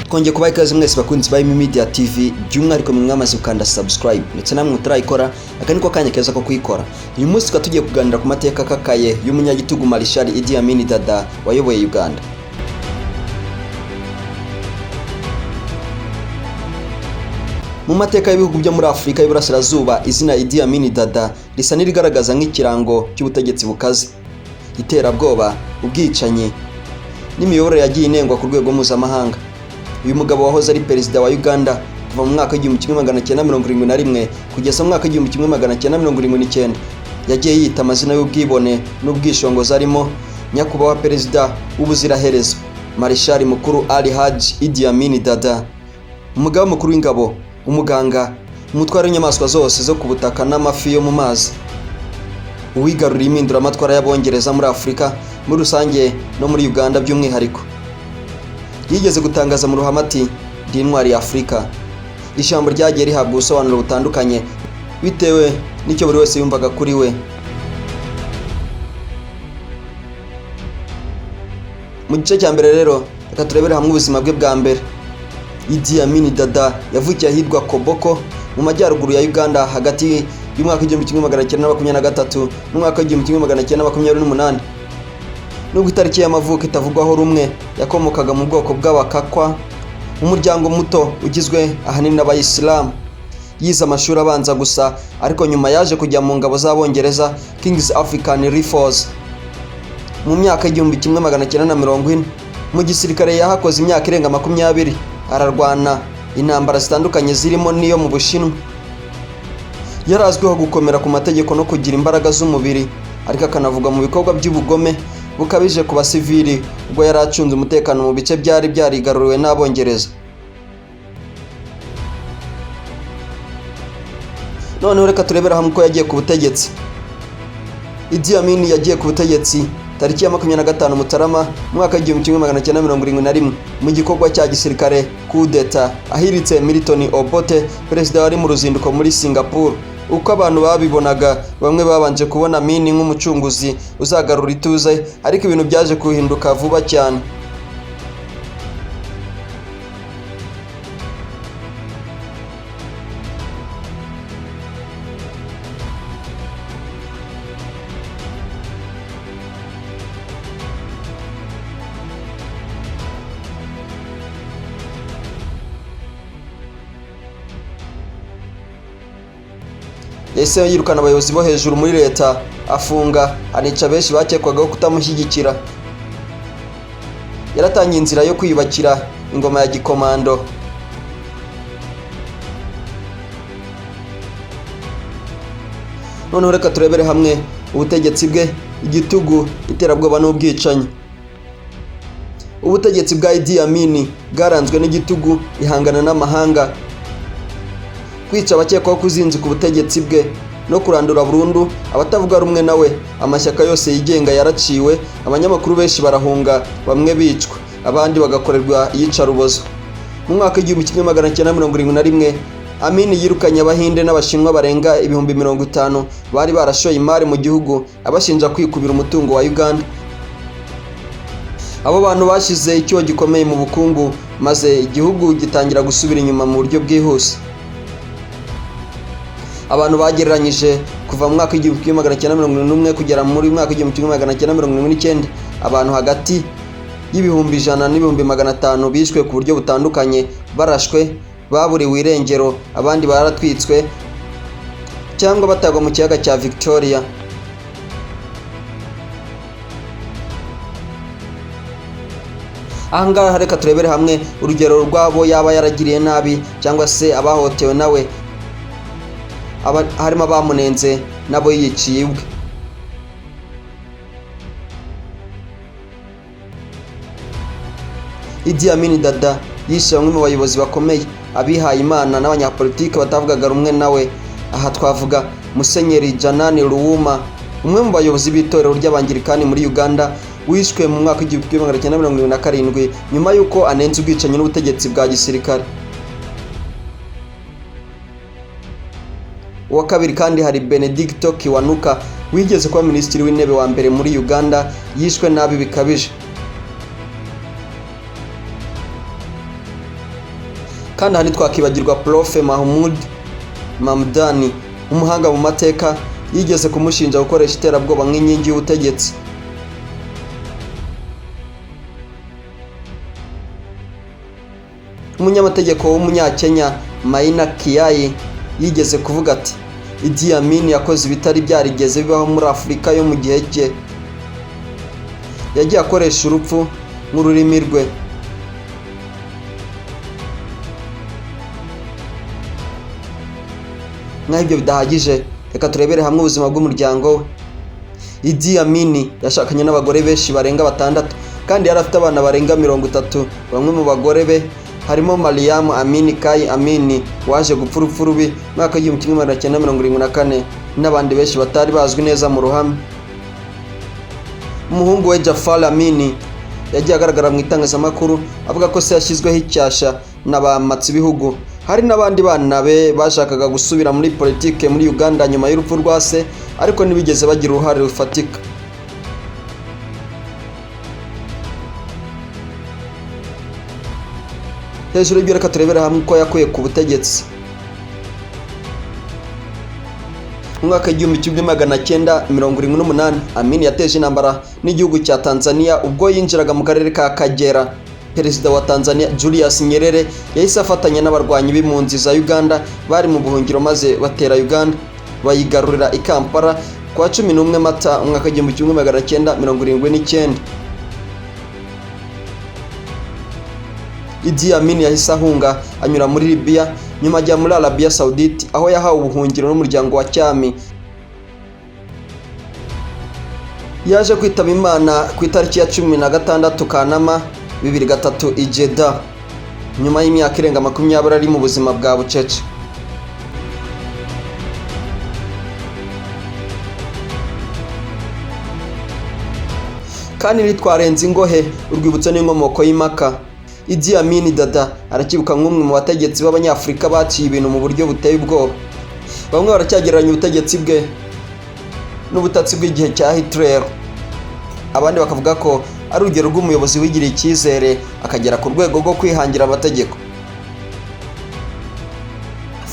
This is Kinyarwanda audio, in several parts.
twongeye kubaha ikaze mwese bakunzi ba Media TV by'umwihariko mwamaze gukanda subscribe ndetse namwe mutarayikora aka niko kanya keza ko kuyikora. Uyu munsi tugiye kuganira ku mateka kakaye y'umunyagitugu Marshal Idi Amin Dada wayoboye Uganda. Mu mateka y'ibihugu byo muri Afrika y'Iburasirazuba, izina Idi Amin Dada risa n'irigaragaza nk'ikirango cy'ubutegetsi bukaze, iterabwoba, ubwicanyi n'imiyoborere yagiye inengwa ku rwego mpuzamahanga. Uyu mugabo wahoze ari perezida wa Uganda kuva mu mwaka w'1971 kugeza mu mwaka w'1979, yagiye yita amazina y'ubwibone n'ubwishongozi arimo nyakubahwa perezida w'ubuziraherezo Marshal Mukuru Ali Haji Idi Amin Dada, umugaba mukuru w'ingabo, umuganga, umutware w'inyamaswa zose zo ku butaka n'amafi yo mu mazi, uwigarurira impinduramatwara y'Abongereza muri Afrika muri rusange no muri Uganda by'umwihariko. Yigeze gutangaza mu ruhame ati ndi intwari ya Afrika. Ijambo ryagiye rihabwa ubusobanuro butandukanye bitewe n'icyo buri wese yumvaga kuri we. Mu gice cya mbere rero reka turebere hamwe ubuzima bwe bwa mbere. Idi Amin Dada yavukiye ahitwa Koboko mu majyaruguru ya Uganda hagati y'umwaka w'1923 n'umwaka w'1928. Nubwo itariki y'amavuko itavugwaho rumwe, yakomokaga mu bwoko bw'Abakakwa, umuryango muto ugizwe ahanini n'Abayisilamu. Yize amashuri abanza gusa, ariko nyuma yaje kujya mu ngabo z'Abongereza King's African Rifles mu myaka y'1940. Mu gisirikare yahakoze imyaka irenga 20, ararwana intambara zitandukanye zirimo n'iyo mu Bushinwa. Yarazwiho gukomera ku mategeko no kugira imbaraga z'umubiri, ariko akanavuga mu bikorwa by'ubugome bukabije ku basivili ubwo yari acunze umutekano mu bice byari byarigaruriwe n'Abongereza. None reka turebera hamwe ko yagiye ku butegetsi. Idi Amin yagiye ku butegetsi tariki ya 25 Mutarama mwaka w'1971 mu gikorwa cya gisirikare coup d'etat ahiritse Milton Obote, perezida wari mu ruzinduko muri Singapore. Uko abantu babibonaga, bamwe babanje kubona Amin nk'umucunguzi uzagarura ituze, ariko ibintu byaje kuhinduka vuba cyane. Ese yirukana abayobozi bo hejuru muri leta, afunga, anica benshi bakekwagaho kutamushyigikira. Yaratangiye inzira yo kwiyubakira ingoma ya gikomando. None reka turebere hamwe ubutegetsi bwe, igitugu, iterabwoba n'ubwicanyi. Ubutegetsi bwa Idi Amin bwaranzwe n'igitugu, ihangana n'amahanga, kwica abakekwaho kuzinzi ku butegetsi bwe no kurandura burundu abatavuga rumwe nawe. Amashyaka yose yigenga yaraciwe, abanyamakuru benshi barahunga, bamwe bicwa, abandi bagakorerwa iyicarubozo. Mu mwaka w'1971 Amin yirukanye Abahinde n'Abashinwa barenga 50,000 bari barashoye imari mu gihugu, abashinja kwikubira umutungo wa Uganda. Abo bantu bashize icyo gikomeye mu bukungu, maze igihugu gitangira gusubira inyuma mu buryo bwihuse. Abantu bagereranyije kuva mu mwaka w'1981 kugera muri mwaka w'1979, abantu hagati y'ibihumbi 100 n'ibihumbi 500 bishwe ku buryo butandukanye, barashwe, baburiwe irengero, abandi baratwitswe cyangwa batagwa mu kiyaga cya Victoria. Ahangaha reka turebere hamwe urugero rwabo yaba yaragiriye nabi cyangwa se abahotewe nawe, harimo abamunenze nabo yiciye ubwe. Idi Amin Dada yishe bamwe mu bayobozi bakomeye, abihaye Imana n'abanyapolitiki batavugaga rumwe nawe. Aha twavuga Musenyeri Janani Luwuma, umwe mu bayobozi b'itorero ry'Abangirikani muri Uganda, wishwe mu mwaka w'1977 nyuma y'uko anenze ubwicanyi n'ubutegetsi bwa gisirikare. Uwa kabiri kandi hari Benedicto Kiwanuka, wigeze kuba minisitiri w'intebe wa mbere muri Uganda, yishwe nabi bikabije. kandi aha ntitwakibagirwa Prof Mahmoud Mamdani, umuhanga mu mateka, yigeze kumushinja gukoresha iterabwoba nk'inkingi y'ubutegetsi. Umunyamategeko w'umunyakenya Maina Kiai yigeze kuvuga ati Idi Amin yakoze ibitari byarigeze bibaho muri Afurika yo mu gihe cye. Yagiye akoresha urupfu nk'ururimi rwe. Naho ibyo bidahagije, reka turebere hamwe ubuzima bw'umuryango we. Idi Amin yashakanye n'abagore benshi barenga 6 kandi yari afite abana barenga 30. Bamwe mu bagore be harimo Mariam Amin Kai Amin waje gupfa urupfu rubi mwaka w'1974 n'abandi benshi batari bazwi neza mu ruhame. Umuhungu we Jafar Amin yagiye agaragara mu itangazamakuru avuga ko se yashyizweho icyasha n'abamatsi bihugu. Hari n'abandi bana be bashakaga gusubira muri politike muri Uganda nyuma y'urupfu rwa se, ariko ntibigeze bagira uruhare rufatika. Hejuru y'ibyo reka turebera hamwe uko yakuye ku butegetsi. Mu mwaka w'1978 Amin yateje intambara n'igihugu cya Tanzania ubwo yinjiraga mu karere ka Kagera. Perezida wa Tanzania Julius Nyerere yahise afatanya n'abarwanyi b'impunzi za Uganda bari mu buhungiro maze batera Uganda bayigarurira i Kampala kwa 11 Mata umwaka w'1979. Idi Amin yahise ahunga anyura muri Libya, nyuma ajya muri Arabia Saudite aho yahawe ubuhungiro n'umuryango wa cyami. Yaje kwitaba Imana ku itariki ya 16 Kanama 2003 i Jeddah nyuma y'imyaka irenga 20 ari mu buzima bwa bucece. Kandi ntitwarenze ingohe urwibutso n'inkomoko y'Imaka. Idi Amin Dada arakibuka nk'umwe mu bategetsi b'Abanyafurika baciye ibintu mu buryo buteye ubwoba. Bamwe baracyagereranya ubutegetsi bwe n'ubutatsi bw'igihe cya Hitler. Abandi bakavuga ko ari urugero rw'umuyobozi wigiriye icyizere akagera ku rwego rwo kwihangira amategeko.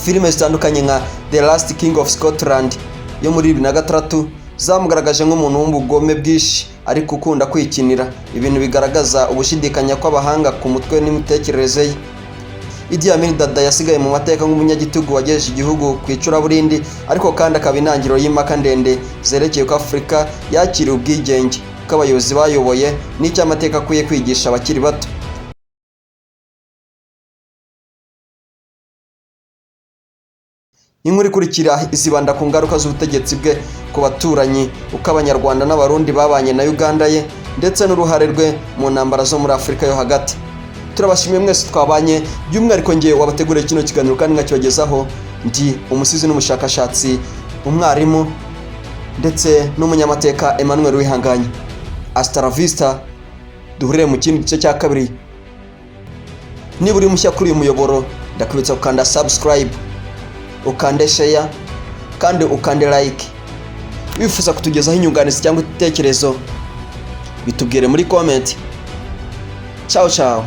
Filime zitandukanye nka The Last King of Scotland yo muri 2006 zamugaragaje nk'umuntu w'ubugome bwinshi ariko ukunda kwikinira, ibintu bigaragaza ubushidikanya kw'abahanga ku mutwe n'imitekerereze ye. Idi Amin Dada yasigaye mu mateka nk'umunyagitugu wagejeje igihugu ku icuraburindi, ariko kandi akaba intangiriro y'imaka ndende zerekeye ko Afurika yakiriye ubwigenge, ko abayobozi bayoboye n'icyo amateka akwiye kwigisha abakiri bato. Inkuru ikurikira izibanda ku ngaruka z'ubutegetsi bwe ku baturanyi, uko Abanyarwanda n'Abarundi babanye na Uganda ye, ndetse n'uruhare rwe mu ntambara zo muri Afurika yo hagati. Turabashimiye mwese twabanye, by'umwihariko ngiye wabateguriye kino kiganiro kandi nkakibagezaho. Ndi umusizi n'umushakashatsi, umwarimu ndetse n'umunyamateka Emmanuel Wihanganye. Hasta la vista, duhurire mu kindi gice cya kabiri. Niba uri mushya kuri uyu muyoboro, ndakwibutsa gukanda subscribe, ukande share kandi ukande like. Wifuza kutugezaho inyunganizi cyangwa ibitekerezo, bitubwire muri comment. Ciao ciao.